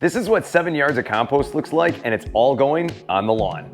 This is what 7 yards of compost looks like, and it's all going on the lawn.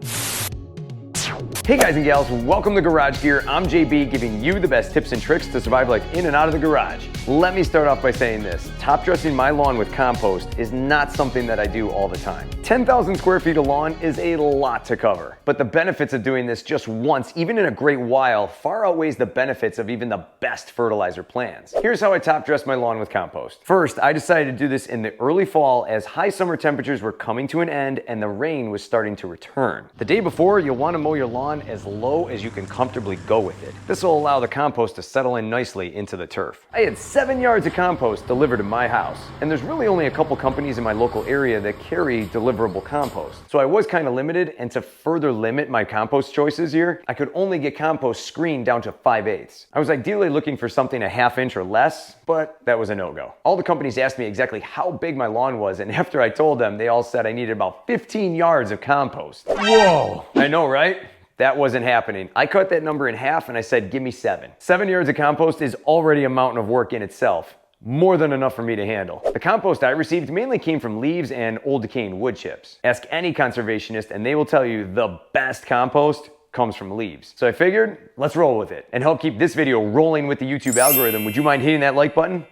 Hey guys and gals, welcome to Garage Gear. I'm JB, giving you the best tips and tricks to survive life in and out of the garage. Let me start off by saying this. Top dressing my lawn with compost is not something that I do all the time. 10,000 square feet of lawn is a lot to cover, but the benefits of doing this just once, even in a great while, far outweighs the benefits of even the best fertilizer plans. Here's how I top dress my lawn with compost. First, I decided to do this in the early fall as high summer temperatures were coming to an end and the rain was starting to return. The day before, you'll want to mow your lawn as low as you can comfortably go with it. This will allow the compost to settle in nicely into the turf. I had 7 yards of compost delivered to my house, and there's really only a couple companies in my local area that carry deliverable compost. So I was kind of limited, and to further limit my compost choices here, I could only get compost screened down to 5/8. I was ideally looking for something a ½ inch or less, but that was a no-go. All the companies asked me exactly how big my lawn was, and after I told them, they all said I needed about 15 yards of compost. Whoa! I know, right? That wasn't happening. I cut that number in half and I said, give me 7. 7 yards of compost is already a mountain of work in itself. More than enough for me to handle. The compost I received mainly came from leaves and old decaying wood chips. Ask any conservationist and they will tell you the best compost comes from leaves. So I figured, let's roll with it. And help keep this video rolling with the YouTube algorithm, would you mind hitting that like button?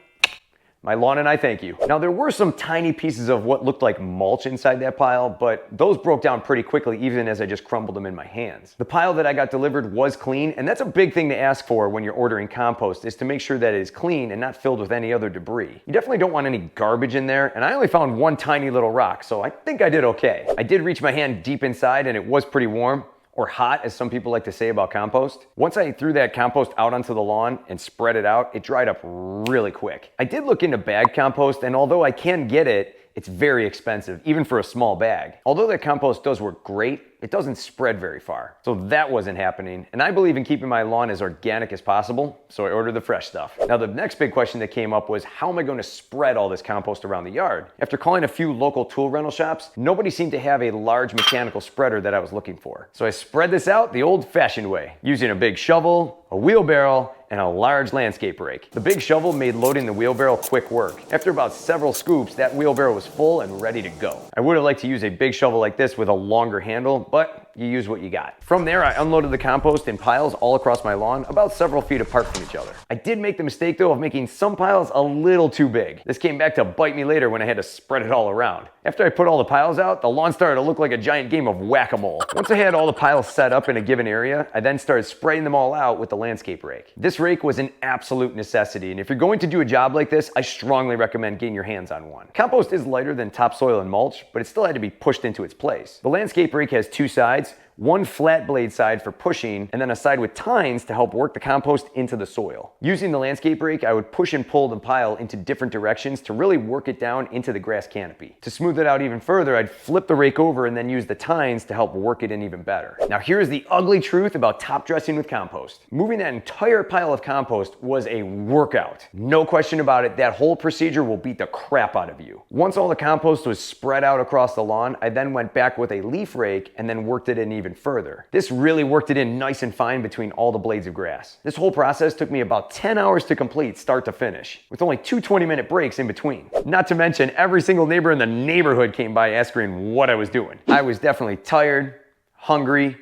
My lawn and I thank you. Now there were some tiny pieces of what looked like mulch inside that pile, but those broke down pretty quickly even as I just crumbled them in my hands. The pile that I got delivered was clean, and that's a big thing to ask for when you're ordering compost, is to make sure that it is clean and not filled with any other debris. You definitely don't want any garbage in there, and I only found one tiny little rock, so I think I did okay. I did reach my hand deep inside and it was pretty warm. Or hot, as some people like to say about compost. Once I threw that compost out onto the lawn and spread it out, it dried up really quick. I did look into bag compost, and although I can get it, it's very expensive, even for a small bag. Although that compost does work great, it doesn't spread very far. So that wasn't happening. And I believe in keeping my lawn as organic as possible, so I ordered the fresh stuff. Now the next big question that came up was, how am I going to spread all this compost around the yard? After calling a few local tool rental shops, nobody seemed to have a large mechanical spreader that I was looking for. So I spread this out the old-fashioned way, using a big shovel, a wheelbarrow, and a large landscape rake. The big shovel made loading the wheelbarrow quick work. After about several scoops, that wheelbarrow was full and ready to go. I would have liked to use a big shovel like this with a longer handle, but you use what you got. From there, I unloaded the compost in piles all across my lawn, about several feet apart from each other. I did make the mistake though of making some piles a little too big. This came back to bite me later when I had to spread it all around. After I put all the piles out, the lawn started to look like a giant game of whack-a-mole. Once I had all the piles set up in a given area, I then started spraying them all out with the landscape rake. This rake was an absolute necessity, and if you're going to do a job like this, I strongly recommend getting your hands on one. Compost is lighter than topsoil and mulch, but it still had to be pushed into its place. The landscape rake has two sides, one flat blade side for pushing, and then a side with tines to help work the compost into the soil. Using the landscape rake, I would push and pull the pile into different directions to really work it down into the grass canopy. To smooth it out even further, I'd flip the rake over and then use the tines to help work it in even better. Now here's the ugly truth about top dressing with compost. Moving that entire pile of compost was a workout. No question about it, that whole procedure will beat the crap out of you. Once all the compost was spread out across the lawn, I then went back with a leaf rake and then worked it in even further. This really worked it in nice and fine between all the blades of grass. This whole process took me about 10 hours to complete start to finish, with only 2 20-minute breaks in between. Not to mention, every single neighbor in the neighborhood came by asking what I was doing. I was definitely tired, hungry,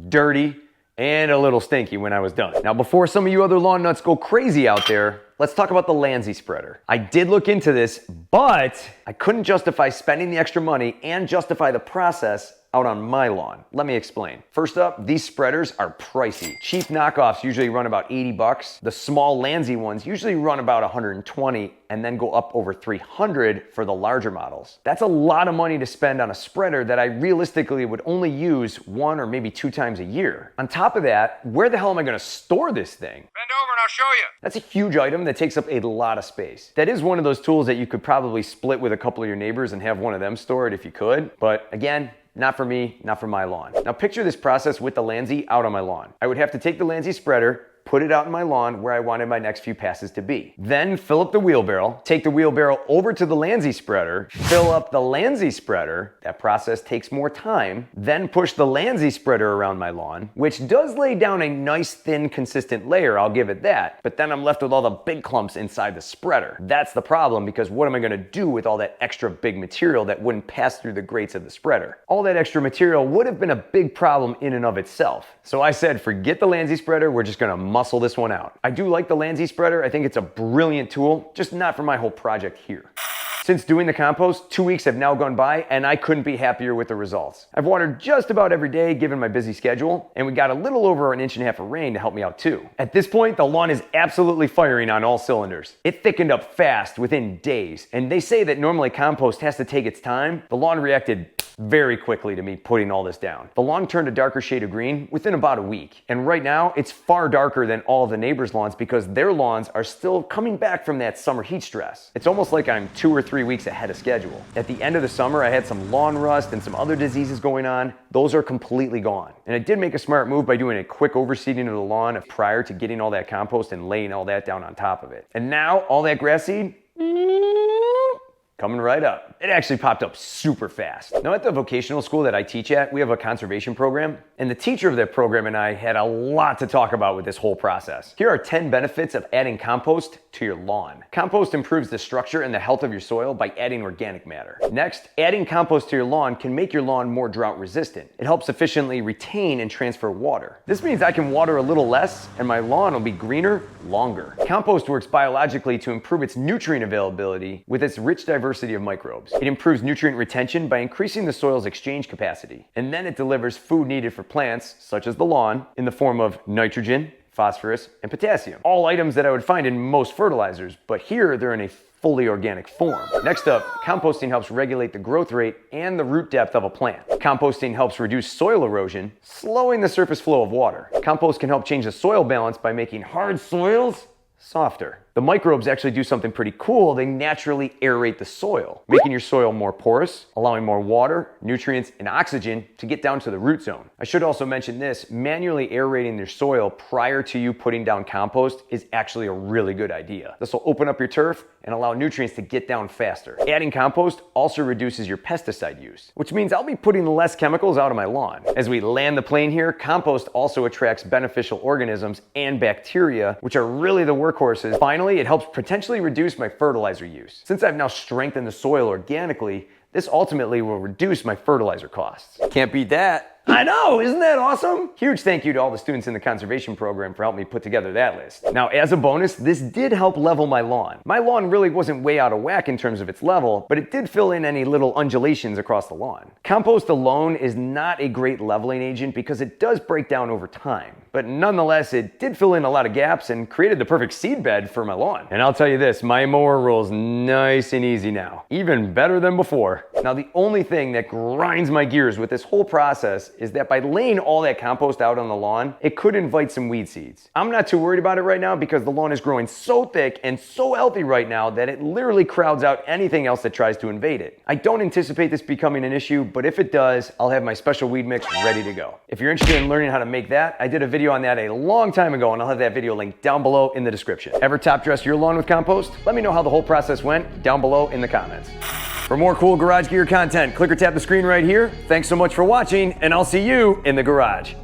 dirty, and a little stinky when I was done. Now before some of you other lawn nuts go crazy out there, let's talk about the Landsy spreader. I did look into this, but I couldn't justify spending the extra money and justify the process out on my lawn. Let me explain. First up, these spreaders are pricey. Cheap knockoffs usually run about 80 bucks. The small Landsy ones usually run about 120 and then go up over 300 for the larger models. That's a lot of money to spend on a spreader that I realistically would only use 1 or maybe 2 times a year. On top of that, where the hell am I gonna store this thing? Bend over and I'll show you. That's a huge item that takes up a lot of space. That is one of those tools that you could probably split with a couple of your neighbors and have one of them store it if you could. But again, not for me, not for my lawn. Now picture this process with the Landsy out on my lawn. I would have to take the Landsy spreader, put it out in my lawn where I wanted my next few passes to be. Then fill up the wheelbarrow, take the wheelbarrow over to the Landsy spreader, fill up the Landsy spreader. That process takes more time. Then push the Landsy spreader around my lawn, which does lay down a nice thin consistent layer, I'll give it that, but then I'm left with all the big clumps inside the spreader. That's the problem, because what am I gonna do with all that extra big material that wouldn't pass through the grates of the spreader? All that extra material would have been a big problem in and of itself. So I said, forget the Landsy spreader, we're just gonna muscle this one out. I do like the Landsy spreader, I think it's a brilliant tool, just not for my whole project here. Since doing the compost, 2 weeks have now gone by and I couldn't be happier with the results. I've watered just about every day given my busy schedule, and we got a little over 1.5 inches of rain to help me out too. At this point, the lawn is absolutely firing on all cylinders. It thickened up fast within days, and they say that normally compost has to take its time. The lawn reacted very quickly to me putting all this down. The lawn turned a darker shade of green within about a week, and right now it's far darker than all of the neighbors' lawns because their lawns are still coming back from that summer heat stress. It's almost like I'm 2 or 3 weeks ahead of schedule. At the end of the summer, I had some lawn rust and some other diseases going on. Those are completely gone. And I did make a smart move by doing a quick overseeding of the lawn prior to getting all that compost and laying all that down on top of it. And now all that grass seed, coming right up. It actually popped up super fast. Now at the vocational school that I teach at, we have a conservation program, and the teacher of that program and I had a lot to talk about with this whole process. Here are 10 benefits of adding compost to your lawn. Compost improves the structure and the health of your soil by adding organic matter. Next, adding compost to your lawn can make your lawn more drought resistant. It helps efficiently retain and transfer water. This means I can water a little less and my lawn will be greener longer. Compost works biologically to improve its nutrient availability with its rich diversity of microbes. It improves nutrient retention by increasing the soil's exchange capacity. And then it delivers food needed for plants, such as the lawn, in the form of nitrogen, phosphorus, and potassium. All items that I would find in most fertilizers, but here they're in a fully organic form. Next up, composting helps regulate the growth rate and the root depth of a plant. Composting helps reduce soil erosion, slowing the surface flow of water. Compost can help change the soil balance by making hard soils softer. The microbes actually do something pretty cool. They naturally aerate the soil, making your soil more porous, allowing more water, nutrients, and oxygen to get down to the root zone. I should also mention this, manually aerating your soil prior to you putting down compost is actually a really good idea. This will open up your turf and allow nutrients to get down faster. Adding compost also reduces your pesticide use, which means I'll be putting less chemicals out of my lawn. As we land the plane here, compost also attracts beneficial organisms and bacteria, which are really the workhorses. Finally, it helps potentially reduce my fertilizer use. Since I've now strengthened the soil organically, this ultimately will reduce my fertilizer costs. Can't beat that. I know, isn't that awesome? Huge thank you to all the students in the conservation program for helping me put together that list. Now, as a bonus, this did help level my lawn. My lawn really wasn't way out of whack in terms of its level, but it did fill in any little undulations across the lawn. Compost alone is not a great leveling agent because it does break down over time. But nonetheless, it did fill in a lot of gaps and created the perfect seed bed for my lawn. And I'll tell you this, my mower rolls nice and easy now, even better than before. Now, the only thing that grinds my gears with this whole process is that by laying all that compost out on the lawn, it could invite some weed seeds. I'm not too worried about it right now because the lawn is growing so thick and so healthy right now that it literally crowds out anything else that tries to invade it. I don't anticipate this becoming an issue, but if it does, I'll have my special weed mix ready to go. If you're interested in learning how to make that, I did a video on that a long time ago, and I'll have that video linked down below in the description. Ever top dress your lawn with compost? Let me know how the whole process went down below in the comments. For more cool garage gear content, click or tap the screen right here. Thanks so much for watching, and I'll see you in the garage.